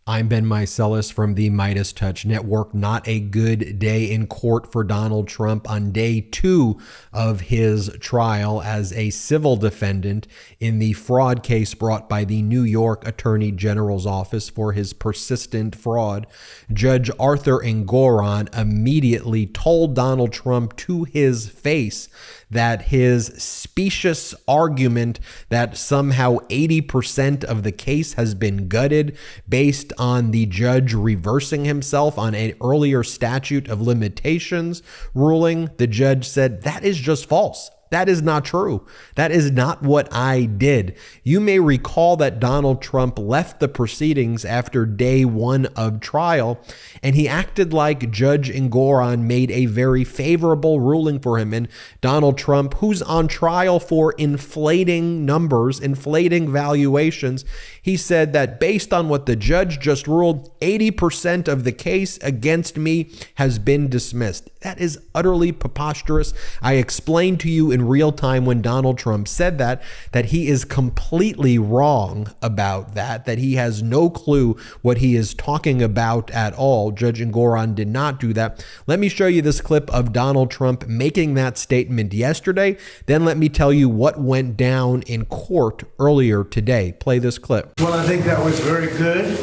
I'm Ben Meiselas from the MeidasTouch Network. Not a good day in court for Donald Trump on day 2 of his trial as a civil defendant in the fraud case brought by the New York Attorney General's office for his persistent fraud. Judge Arthur Engoron immediately told Donald Trump to his face that his specious argument that somehow 80% of the case has been gutted based on the judge reversing himself on an earlier statute of limitations ruling, the judge said that is just false. That is not true. That is not what I did. You may recall that Donald Trump left the proceedings after day 1 of trial, and he acted like Judge Engoron made a very favorable ruling for him. And Donald Trump, who's on trial for inflating numbers, inflating valuations, he said that based on what the judge just ruled, 80% of the case against me has been dismissed. That is utterly preposterous. I explained to you in real time when Donald Trump said that he is completely wrong about that he has no clue what he is talking about at all. Judge Engoron did not do that. Let me show you this clip of Donald Trump making that statement yesterday. Then let me tell you what went down in court earlier today. Play this clip. Well, I think that was very good.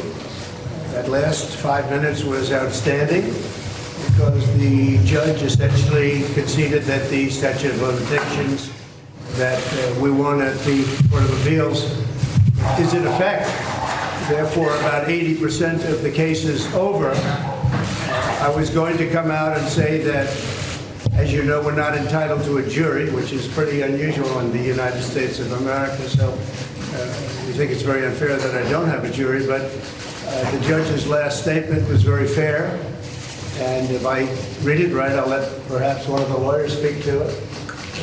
That last 5 minutes was outstanding, because the judge essentially conceded that the statute of limitations that we won at the Court of Appeals is in effect. Therefore, about 80% of the case is over. I was going to come out and say that, as you know, we're not entitled to a jury, which is pretty unusual in the United States of America. So we think it's very unfair that I don't have a jury, but the judge's last statement was very fair. And if I read it right, I'll let perhaps one of the lawyers speak to it.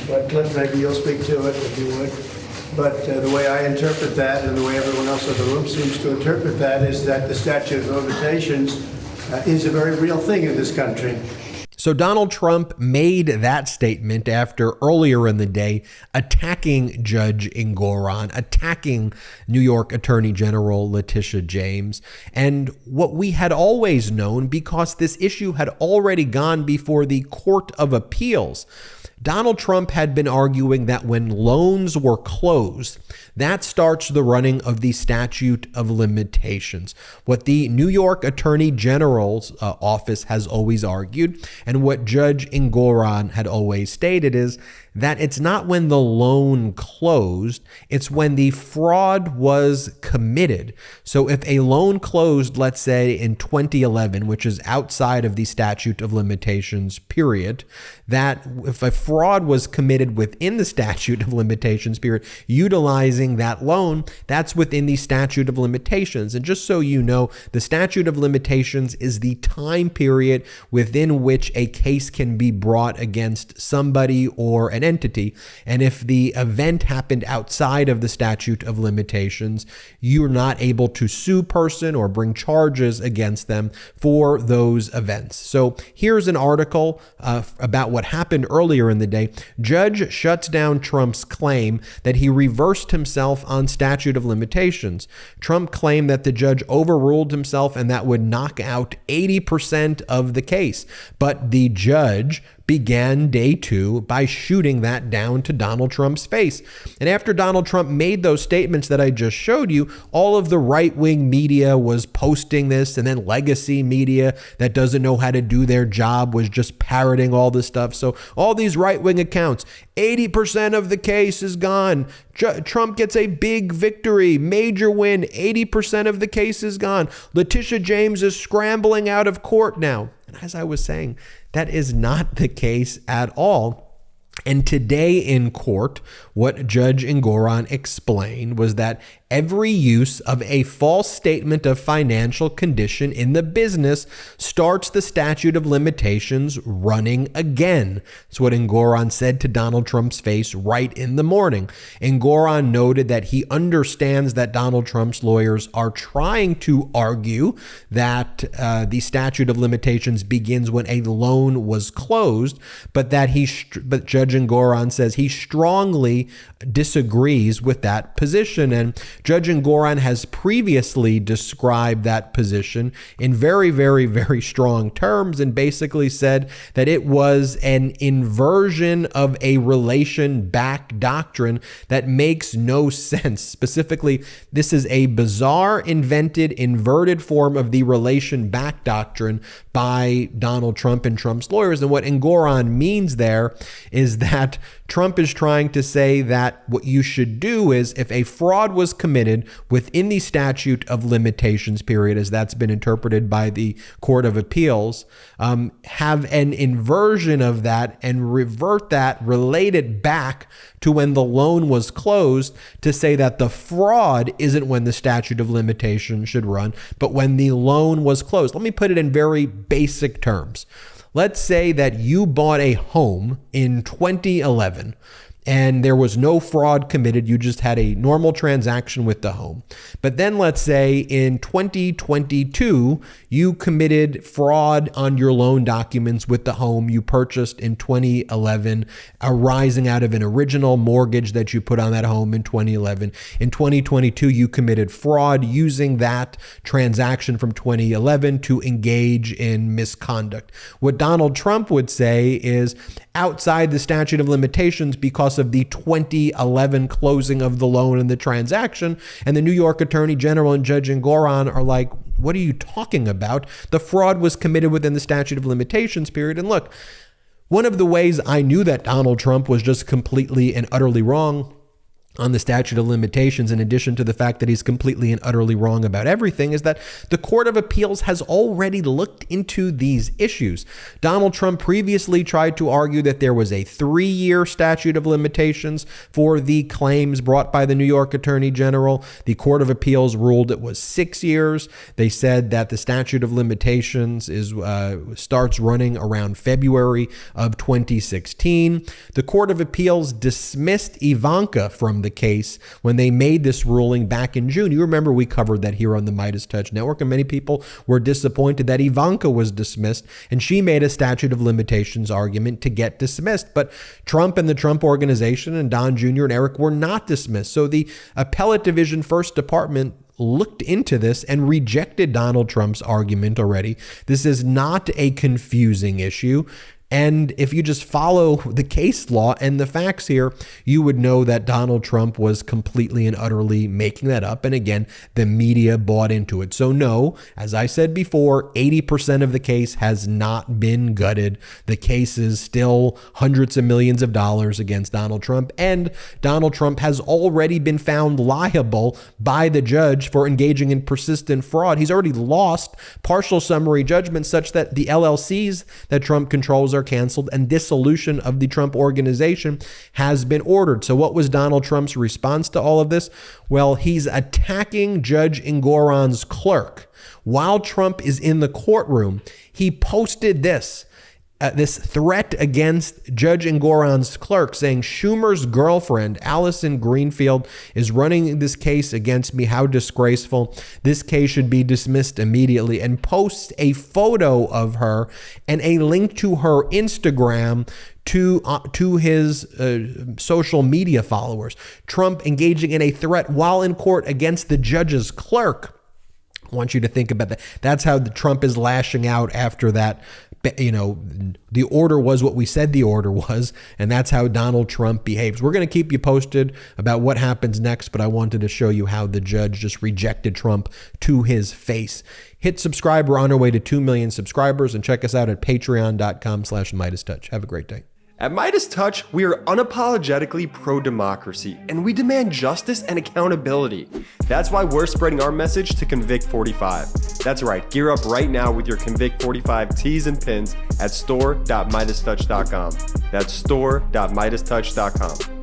But Cliff, maybe you'll speak to it if you would. But the way I interpret that, and the way everyone else in the room seems to interpret that, is that the statute of limitations is a very real thing in this country. So Donald Trump made that statement after earlier in the day attacking Judge Engoron, attacking New York Attorney General Letitia James. And what we had always known, because this issue had already gone before the Court of Appeals, Donald Trump had been arguing that when loans were closed, that starts the running of the statute of limitations. What the New York Attorney General's office has always argued, and what Judge Engoron had always stated, is that it's not when the loan closed, it's when the fraud was committed. So if a loan closed, let's say in 2011, which is outside of the statute of limitations period, that if a fraud was committed within the statute of limitations period, utilizing that loan, that's within the statute of limitations. And just so you know, the statute of limitations is the time period within which a case can be brought against somebody or an entity. And if the event happened outside of the statute of limitations, you're not able to sue person or bring charges against them for those events. So here's an article about what happened earlier in the day. Judge shuts down Trump's claim that he reversed himself on statute of limitations. Trump claimed that the judge overruled himself and that would knock out 80% of the case. But the judge began day 2 by shooting that down to Donald Trump's face. And after Donald Trump made those statements that I just showed you, all of the right-wing media was posting this, and then legacy media that doesn't know how to do their job was just parroting all this stuff. So all these right-wing accounts, 80% of the case is gone. Trump gets a big victory, major win, 80% of the case is gone. Letitia James is scrambling out of court now. And as I was saying, that is not the case at all. And today in court, what Judge Engoron explained was that every use of a false statement of financial condition in the business starts the statute of limitations running again. That's what Engoron said to Donald Trump's face right in the morning. Engoron noted that he understands that Donald Trump's lawyers are trying to argue that the statute of limitations begins when a loan was closed, but Judge Engoron says he strongly disagrees with that position. And Judge Engoron has previously described that position in very, very, very strong terms and basically said that it was an inversion of a relation back doctrine that makes no sense. Specifically, this is a bizarre, invented, inverted form of the relation back doctrine by Donald Trump and Trump's lawyers. And what Engoron means there is that Trump is trying to say that what you should do is, if a fraud was committed within the statute of limitations period, as that's been interpreted by the Court of Appeals, have an inversion of that and revert that, relate it back to when the loan was closed, to say that the fraud isn't when the statute of limitations should run, but when the loan was closed. Let me put it in very basic terms. Let's say that you bought a home in 2011 and there was no fraud committed. You just had a normal transaction with the home. But then let's say in 2022, you committed fraud on your loan documents with the home you purchased in 2011, arising out of an original mortgage that you put on that home in 2011. In 2022, you committed fraud using that transaction from 2011 to engage in misconduct. What Donald Trump would say is, outside the statute of limitations because of the 2011 closing of the loan and the transaction. And the New York Attorney General and Judge Engoron are like, what are you talking about? The fraud was committed within the statute of limitations period. And look, one of the ways I knew that Donald Trump was just completely and utterly wrong on the statute of limitations, in addition to the fact that he's completely and utterly wrong about everything, is that the Court of Appeals has already looked into these issues. Donald Trump previously tried to argue that there was a 3-year statute of limitations for the claims brought by the New York Attorney General. The Court of Appeals ruled it was 6 years. They said that the statute of limitations starts running around February of 2016. The Court of Appeals dismissed Ivanka from the case when they made this ruling back in June. You remember we covered that here on the MeidasTouch Network, and many people were disappointed that Ivanka was dismissed, and she made a statute of limitations argument to get dismissed. But Trump and the Trump Organization and Don Jr. and Eric were not dismissed. So the Appellate Division First Department looked into this and rejected Donald Trump's argument already. This is not a confusing issue. And if you just follow the case law and the facts here, you would know that Donald Trump was completely and utterly making that up. And again, the media bought into it. So no, as I said before, 80% of the case has not been gutted. The case is still hundreds of millions of dollars against Donald Trump. And Donald Trump has already been found liable by the judge for engaging in persistent fraud. He's already lost partial summary judgment such that the LLCs that Trump controls are canceled and dissolution of the Trump Organization has been ordered. So what was Donald Trump's response to all of this? Well, he's attacking Judge Engoron's clerk. While Trump is in the courtroom, he posted this threat against Judge Engoron's clerk, saying Schumer's girlfriend, Allison Greenfield, is running this case against me. How disgraceful. This case should be dismissed immediately, and posts a photo of her and a link to her Instagram to his social media followers. Trump engaging in a threat while in court against the judge's clerk. I want you to think about that. That's how Trump is lashing out after that. You know, the order was what we said the order was, and that's how Donald Trump behaves. We're going to keep you posted about what happens next, but I wanted to show you how the judge just rejected Trump to his face. Hit subscribe. We're on our way to 2 million subscribers, and check us out at patreon.com/MeidasTouch. Have a great day. At MeidasTouch, we are unapologetically pro-democracy, and we demand justice and accountability. That's why we're spreading our message to Convict 45. That's right, gear up right now with your Convict 45 tees and pins at store.meidastouch.com. That's store.meidastouch.com.